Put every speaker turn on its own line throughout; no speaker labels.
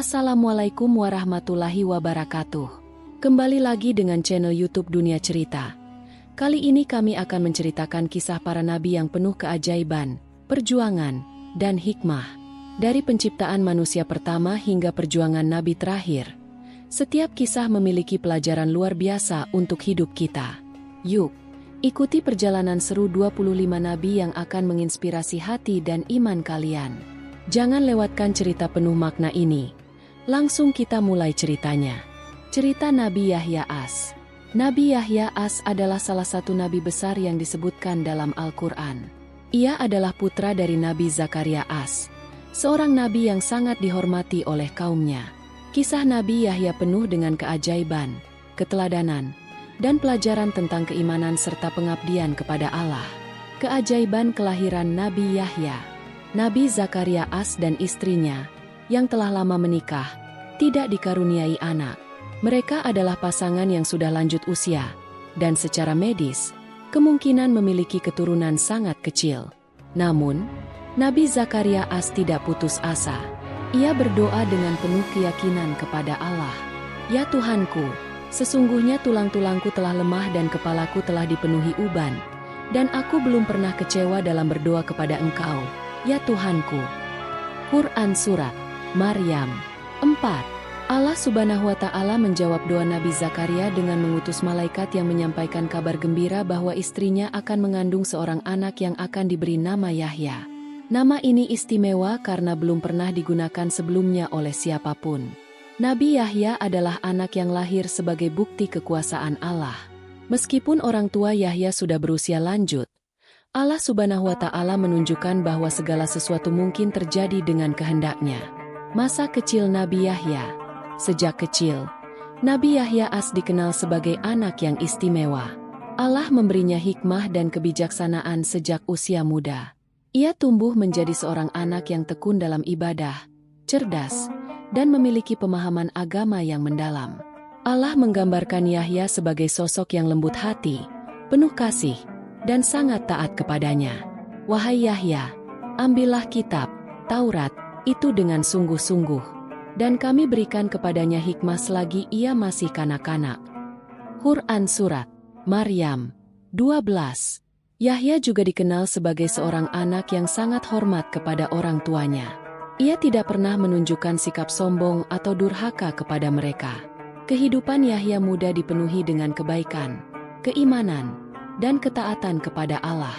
Assalamualaikum warahmatullahi wabarakatuh. Kembali lagi dengan channel YouTube Dunia Cerita. Kali ini kami akan menceritakan kisah para nabi yang penuh keajaiban, perjuangan, dan hikmah. Dari penciptaan manusia pertama hingga perjuangan nabi terakhir, setiap kisah memiliki pelajaran luar biasa untuk hidup kita. Yuk, ikuti perjalanan seru 25 nabi yang akan menginspirasi hati dan iman kalian. Jangan lewatkan cerita penuh makna ini. Langsung kita mulai ceritanya. Cerita Nabi Yahya As. Nabi Yahya As adalah salah satu nabi besar yang disebutkan dalam Al-Quran. Ia adalah putra dari Nabi Zakaria As, seorang nabi yang sangat dihormati oleh kaumnya. Kisah Nabi Yahya penuh dengan keajaiban, keteladanan, dan pelajaran tentang keimanan serta pengabdian kepada Allah. Keajaiban kelahiran Nabi Yahya. Nabi Zakaria As dan istrinya, yang telah lama menikah, tidak dikaruniai anak. Mereka adalah pasangan yang sudah lanjut usia, dan secara medis, kemungkinan memiliki keturunan sangat kecil. Namun, Nabi Zakaria As tidak putus asa. Ia berdoa dengan penuh keyakinan kepada Allah. Ya Tuhanku, sesungguhnya tulang-tulangku telah lemah dan kepalaku telah dipenuhi uban, dan aku belum pernah kecewa dalam berdoa kepada Engkau, ya Tuhanku. Quran Surat Maryam 4. Allah Subhanahu wa Ta'ala menjawab doa Nabi Zakaria dengan mengutus malaikat yang menyampaikan kabar gembira bahwa istrinya akan mengandung seorang anak yang akan diberi nama Yahya. Nama ini istimewa karena belum pernah digunakan sebelumnya oleh siapapun. Nabi Yahya adalah anak yang lahir sebagai bukti kekuasaan Allah. Meskipun orang tua Yahya sudah berusia lanjut, Allah Subhanahu wa Ta'ala menunjukkan bahwa segala sesuatu mungkin terjadi dengan kehendaknya. Masa kecil Nabi Yahya. Sejak kecil, Nabi Yahya As dikenal sebagai anak yang istimewa. Allah memberinya hikmah dan kebijaksanaan sejak usia muda. Ia tumbuh menjadi seorang anak yang tekun dalam ibadah, cerdas, dan memiliki pemahaman agama yang mendalam. Allah menggambarkan Yahya sebagai sosok yang lembut hati, penuh kasih, dan sangat taat kepadanya. Wahai Yahya, ambillah kitab Taurat itu dengan sungguh-sungguh, dan kami berikan kepadanya hikmah selagi ia masih kanak-kanak. Quran Surat Maryam 12. Yahya juga dikenal sebagai seorang anak yang sangat hormat kepada orang tuanya. Ia tidak pernah menunjukkan sikap sombong atau durhaka kepada mereka. Kehidupan Yahya muda dipenuhi dengan kebaikan, keimanan, dan ketaatan kepada Allah.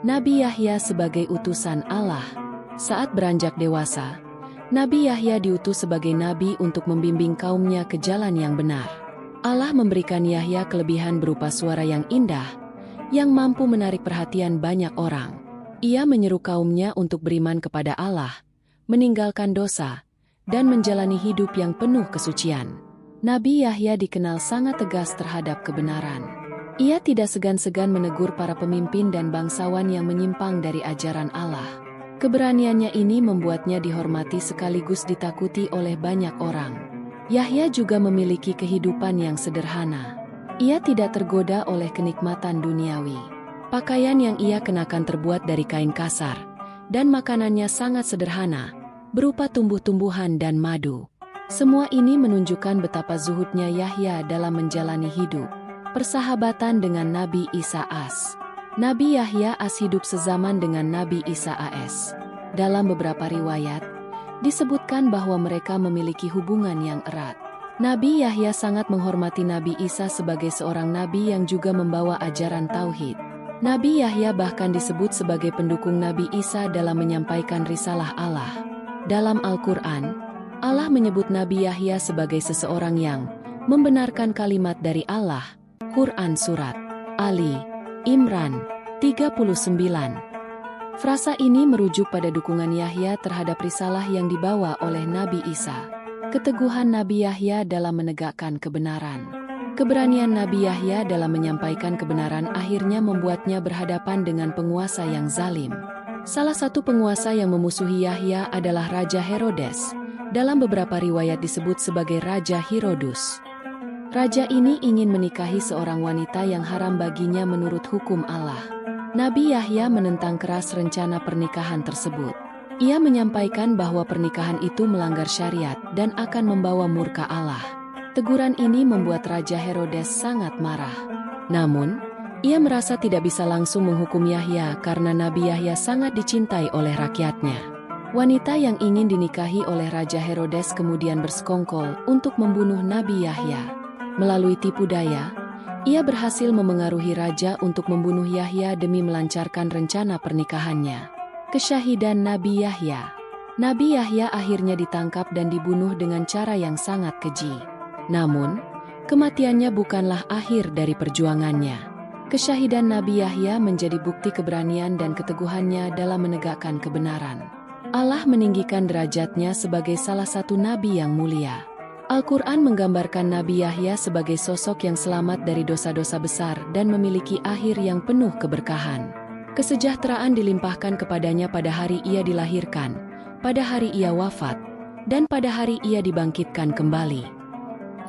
Nabi Yahya sebagai utusan Allah. Saat beranjak dewasa, Nabi Yahya diutus sebagai nabi untuk membimbing kaumnya ke jalan yang benar. Allah memberikan Yahya kelebihan berupa suara yang indah, yang mampu menarik perhatian banyak orang. Ia menyeru kaumnya untuk beriman kepada Allah, meninggalkan dosa, dan menjalani hidup yang penuh kesucian. Nabi Yahya dikenal sangat tegas terhadap kebenaran. Ia tidak segan-segan menegur para pemimpin dan bangsawan yang menyimpang dari ajaran Allah. Keberaniannya ini membuatnya dihormati sekaligus ditakuti oleh banyak orang. Yahya juga memiliki kehidupan yang sederhana. Ia tidak tergoda oleh kenikmatan duniawi. Pakaian yang ia kenakan terbuat dari kain kasar, dan makanannya sangat sederhana, berupa tumbuh-tumbuhan dan madu. Semua ini menunjukkan betapa zuhudnya Yahya dalam menjalani hidup. Persahabatan dengan Nabi Isa As. Nabi Yahya As hidup sezaman dengan Nabi Isa AS. Dalam beberapa riwayat, disebutkan bahwa mereka memiliki hubungan yang erat. Nabi Yahya sangat menghormati Nabi Isa sebagai seorang nabi yang juga membawa ajaran tauhid. Nabi Yahya bahkan disebut sebagai pendukung Nabi Isa dalam menyampaikan risalah Allah. Dalam Al-Quran, Allah menyebut Nabi Yahya sebagai seseorang yang membenarkan kalimat dari Allah. Quran Surat Ali Imran 39. Frasa ini merujuk pada dukungan Yahya terhadap risalah yang dibawa oleh Nabi Isa. Keteguhan Nabi Yahya dalam menegakkan kebenaran. Keberanian Nabi Yahya dalam menyampaikan kebenaran akhirnya membuatnya berhadapan dengan penguasa yang zalim. Salah satu penguasa yang memusuhi Yahya adalah Raja Herodes. Dalam beberapa riwayat disebut sebagai Raja Herodus. Raja ini ingin menikahi seorang wanita yang haram baginya menurut hukum Allah. Nabi Yahya menentang keras rencana pernikahan tersebut. Ia menyampaikan bahwa pernikahan itu melanggar syariat dan akan membawa murka Allah. Teguran ini membuat Raja Herodes sangat marah. Namun, ia merasa tidak bisa langsung menghukum Yahya karena Nabi Yahya sangat dicintai oleh rakyatnya. Wanita yang ingin dinikahi oleh Raja Herodes kemudian bersekongkol untuk membunuh Nabi Yahya. Melalui tipu daya, ia berhasil memengaruhi raja untuk membunuh Yahya demi melancarkan rencana pernikahannya. Kesyahidan Nabi Yahya. Nabi Yahya akhirnya ditangkap dan dibunuh dengan cara yang sangat keji. Namun, kematiannya bukanlah akhir dari perjuangannya. Kesyahidan Nabi Yahya menjadi bukti keberanian dan keteguhannya dalam menegakkan kebenaran. Allah meninggikan derajatnya sebagai salah satu nabi yang mulia. Al-Quran menggambarkan Nabi Yahya sebagai sosok yang selamat dari dosa-dosa besar dan memiliki akhir yang penuh keberkahan. Kesejahteraan dilimpahkan kepadanya pada hari ia dilahirkan, pada hari ia wafat, dan pada hari ia dibangkitkan kembali.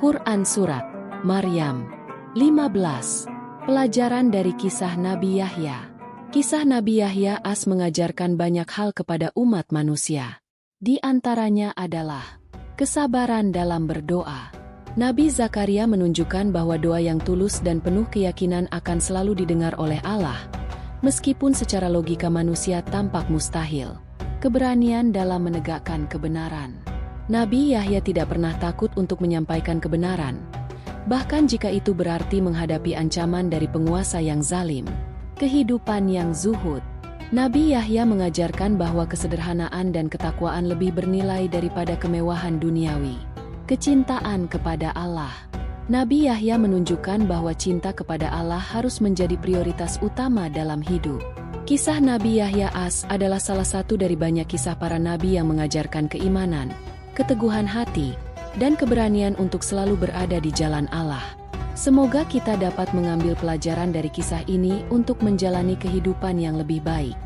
Quran Surat Maryam 15. Pelajaran dari kisah Nabi Yahya. Kisah Nabi Yahya mengajarkan banyak hal kepada umat manusia. Di antaranya adalah kesabaran dalam berdoa. Nabi Zakaria menunjukkan bahwa doa yang tulus dan penuh keyakinan akan selalu didengar oleh Allah, meskipun secara logika manusia tampak mustahil. Keberanian dalam menegakkan kebenaran. Nabi Yahya tidak pernah takut untuk menyampaikan kebenaran, bahkan jika itu berarti menghadapi ancaman dari penguasa yang zalim. Kehidupan yang zuhud. Nabi Yahya mengajarkan bahwa kesederhanaan dan ketakwaan lebih bernilai daripada kemewahan duniawi. Kecintaan kepada Allah. Nabi Yahya menunjukkan bahwa cinta kepada Allah harus menjadi prioritas utama dalam hidup. Kisah Nabi Yahya adalah salah satu dari banyak kisah para nabi yang mengajarkan keimanan, keteguhan hati, dan keberanian untuk selalu berada di jalan Allah. Semoga kita dapat mengambil pelajaran dari kisah ini untuk menjalani kehidupan yang lebih baik.